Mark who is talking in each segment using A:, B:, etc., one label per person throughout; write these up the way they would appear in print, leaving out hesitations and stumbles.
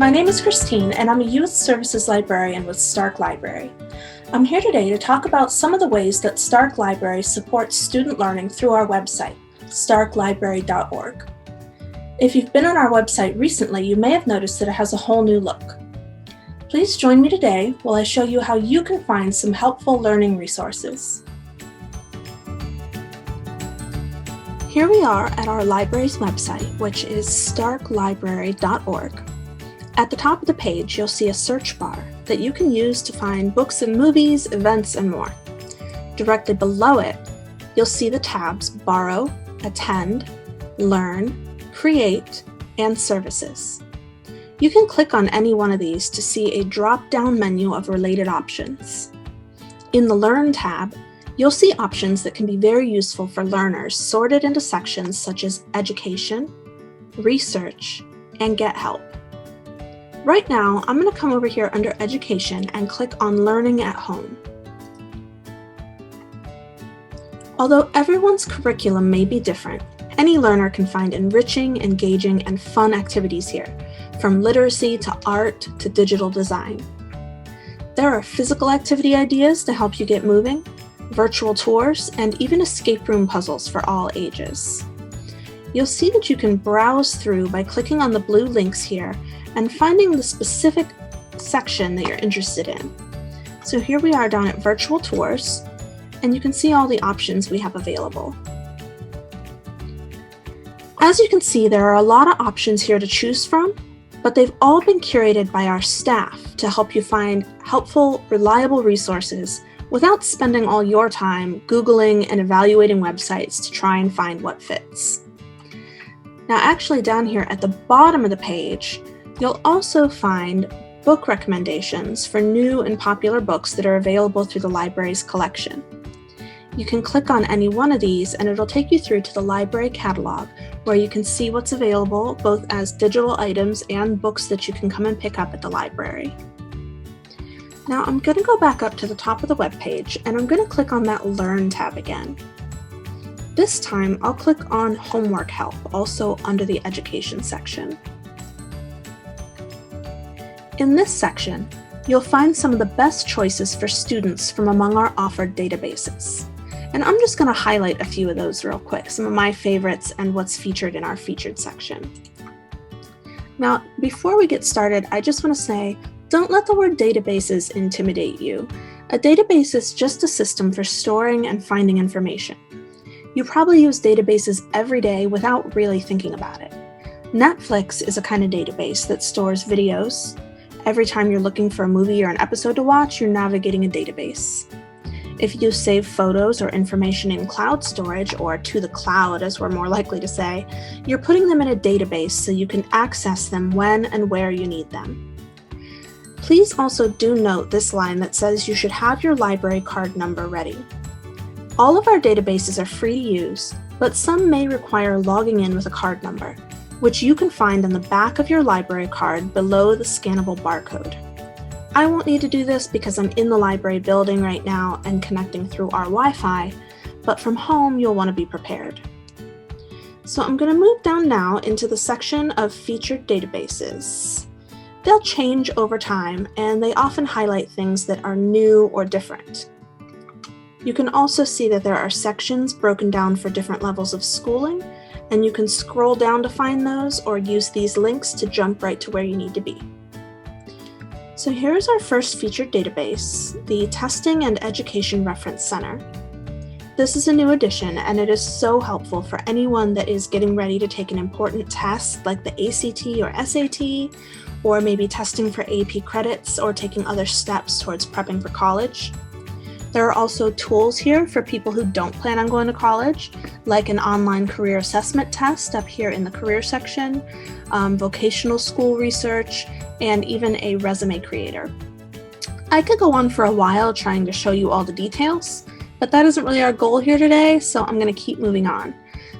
A: My name is Christine, and I'm a Youth Services Librarian with Stark Library. I'm here today to talk about some of the ways that Stark Library supports student learning through our website, starklibrary.org. If you've been on our website recently, you may have noticed that it has a whole new look. Please join me today while I show you how you can find some helpful learning resources. Here we are at our library's website, which is starklibrary.org. At the top of the page, you'll see a search bar that you can use to find books and movies, events, and more. Directly below it, you'll see the tabs Borrow, Attend, Learn, Create, and Services. You can click on any one of these to see a drop-down menu of related options. In the Learn tab, you'll see options that can be very useful for learners sorted into sections such as Education, Research, and Get Help. Right now, I'm going to come over here under Education and click on Learning at Home. Although everyone's curriculum may be different, any learner can find enriching, engaging, and fun activities here, from literacy to art to digital design. There are physical activity ideas to help you get moving, virtual tours, and even escape room puzzles for all ages. You'll see that you can browse through by clicking on the blue links here and finding the specific section that you're interested in. So here we are down at Virtual Tours, and you can see all the options we have available. As you can see, there are a lot of options here to choose from, but they've all been curated by our staff to help you find helpful, reliable resources without spending all your time Googling and evaluating websites to try and find what fits. Now, actually down here at the bottom of the page, you'll also find book recommendations for new and popular books that are available through the library's collection. You can click on any one of these and it'll take you through to the library catalog where you can see what's available both as digital items and books that you can come and pick up at the library. Now I'm going to go back up to the top of the web page and I'm going to click on that Learn tab again. This time I'll click on Homework Help, also under the Education section. In this section, you'll find some of the best choices for students from among our offered databases. And I'm just going to highlight a few of those real quick, some of my favorites and what's featured in our featured section. Now, before we get started, I just want to say, don't let the word databases intimidate you. A database is just a system for storing and finding information. You probably use databases every day without really thinking about it. Netflix is a kind of database that stores videos. Every time you're looking for a movie or an episode to watch, you're navigating a database. If you save photos or information in cloud storage, or to the cloud as we're more likely to say, you're putting them in a database so you can access them when and where you need them. Please also do note this line that says you should have your library card number ready. All of our databases are free to use, but some may require logging in with a card number, which you can find on the back of your library card below the scannable barcode. I won't need to do this because I'm in the library building right now and connecting through our Wi-Fi, but from home you'll want to be prepared. So I'm going to move down now into the section of featured databases. They'll change over time and they often highlight things that are new or different. You can also see that there are sections broken down for different levels of schooling, and you can scroll down to find those or use these links to jump right to where you need to be. So here's our first featured database, the Testing and Education Reference Center. This is a new addition and it is so helpful for anyone that is getting ready to take an important test like the ACT or SAT, or maybe testing for AP credits or taking other steps towards prepping for college. There are also tools here for people who don't plan on going to college, like an online career assessment test up here in the career section, vocational school research, and even a resume creator. I could go on for a while trying to show you all the details, but that isn't really our goal here today, so I'm going to keep moving on.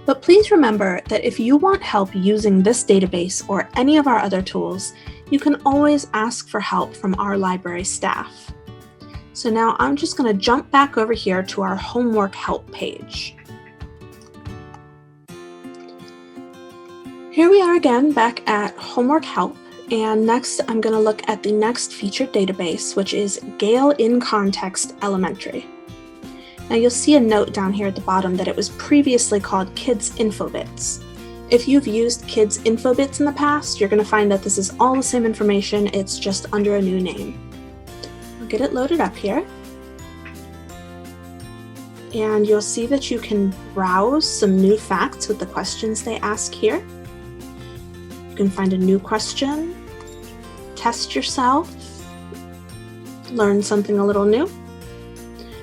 A: But please remember that if you want help using this database or any of our other tools, you can always ask for help from our library staff. So now I'm just going to jump back over here to our Homework Help page. Here we are again back at Homework Help, And next, I'm going to look at the next featured database, which is Gale in Context Elementary. Now you'll see a note down here at the bottom that it was previously called Kids Infobits. If you've used Kids Infobits in the past, you're going to find that this is all the same information, it's just under a new name. I'll get it loaded up here. And you'll see that you can browse some new facts with the questions they ask here. You can find a new question, test yourself, learn something a little new.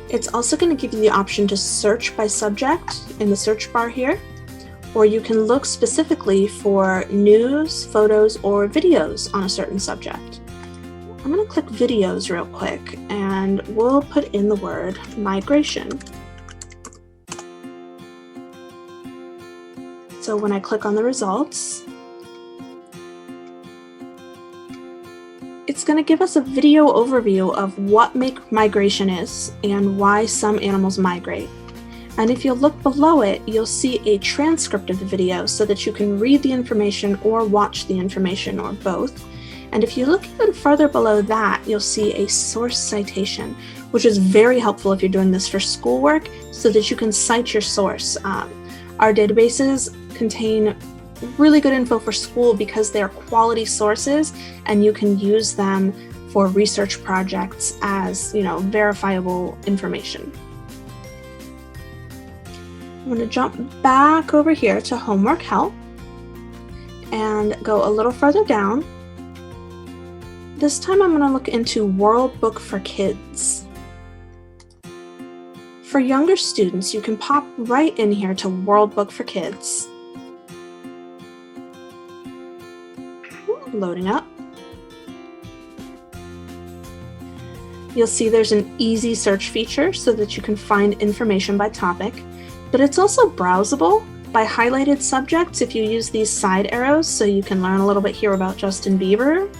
A: It's also going to give you the option to search by subject in the search bar here, or you can look specifically for news, photos, or videos on a certain subject. I'm going to click videos real quick, and we'll put in the word migration. So when I click on the results, it's going to give us a video overview of what migration is and why some animals migrate. And if you look below it, you'll see a transcript of the video so that you can read the information or watch the information, or both. And if you look even further below that, you'll see a source citation, which is very helpful if you're doing this for schoolwork so that you can cite your source. Our databases contain really good info for school because they're quality sources and you can use them for research projects as, verifiable information. I'm going to jump back over here to homework help and go a little further down. This time I'm going to look into World Book for Kids. For younger students, you can pop right in here to World Book for Kids. Loading up. You'll see there's an easy search feature so that you can find information by topic, but it's also browsable by highlighted subjects if you use these side arrows, so you can learn a little bit here about Justin Bieber,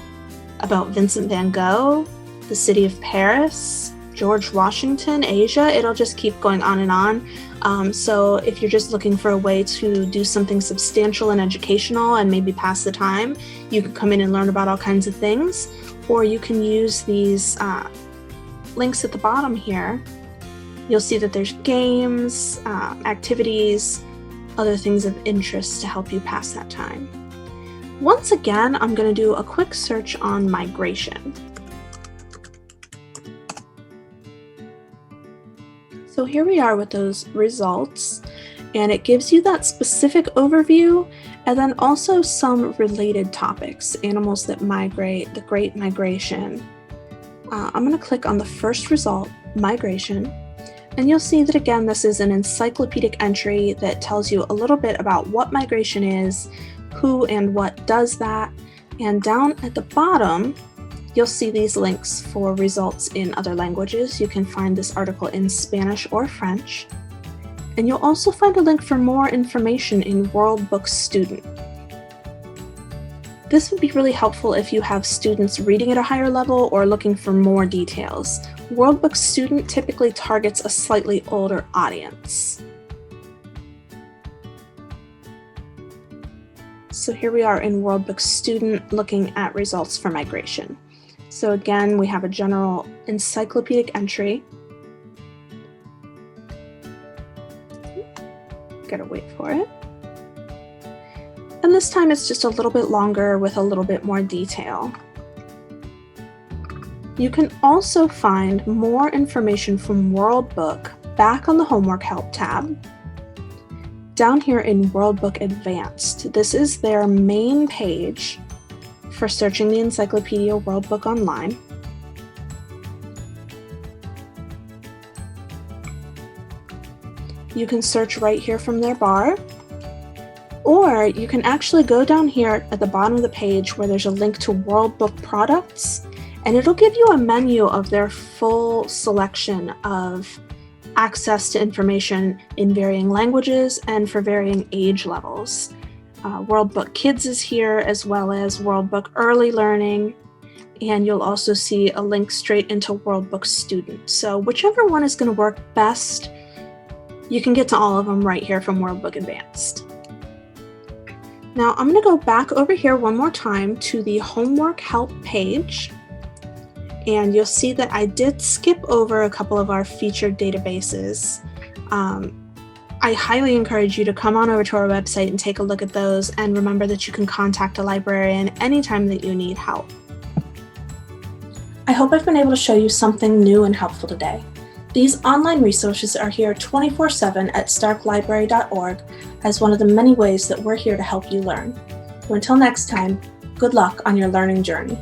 A: about Vincent van Gogh, the city of Paris, George Washington, Asia. It'll just keep going on and on. So if you're just looking for a way to do something substantial and educational and maybe pass the time, you can come in and learn about all kinds of things, or you can use these links at the bottom here. You'll see that there's games, activities, other things of interest to help you pass that time. Once again, I'm going to do a quick search on migration. So here we are with those results, and it gives you that specific overview and then also some related topics, animals that migrate, the Great Migration. I'm going to click on the first result, migration, and you'll see that again, this is an encyclopedic entry that tells you a little bit about what migration is, who and what does that, and down at the bottom, you'll see these links for results in other languages. You can find this article in Spanish or French. And you'll also find a link for more information in World Book Student. This would be really helpful if you have students reading at a higher level or looking for more details. World Book Student typically targets a slightly older audience. So here we are in World Book Student looking at results for migration. So again, we have a general encyclopedic entry. Gotta wait for it. And this time it's just a little bit longer with a little bit more detail. You can also find more information from World Book back on the Homework Help tab. Down here in World Book Advanced, this is their main page for searching the Encyclopedia World Book online. You can search right here from their bar, or you can actually go down here at the bottom of the page where there's a link to World Book products, and it'll give you a menu of their full selection of access to information in varying languages and for varying age levels. World Book Kids is here, as well as World Book Early Learning, and you'll also see a link straight into World Book Student. So whichever one is going to work best, you can get to all of them right here from World Book Advanced. Now I'm going to go back over here one more time to the homework help page, and you'll see that I did skip over a couple of our featured databases. I highly encourage you to come on over to our website and take a look at those, and remember that you can contact a librarian anytime that you need help. I hope I've been able to show you something new and helpful today. These online resources are here 24/7 at starklibrary.org as one of the many ways that we're here to help you learn. So until next time, good luck on your learning journey.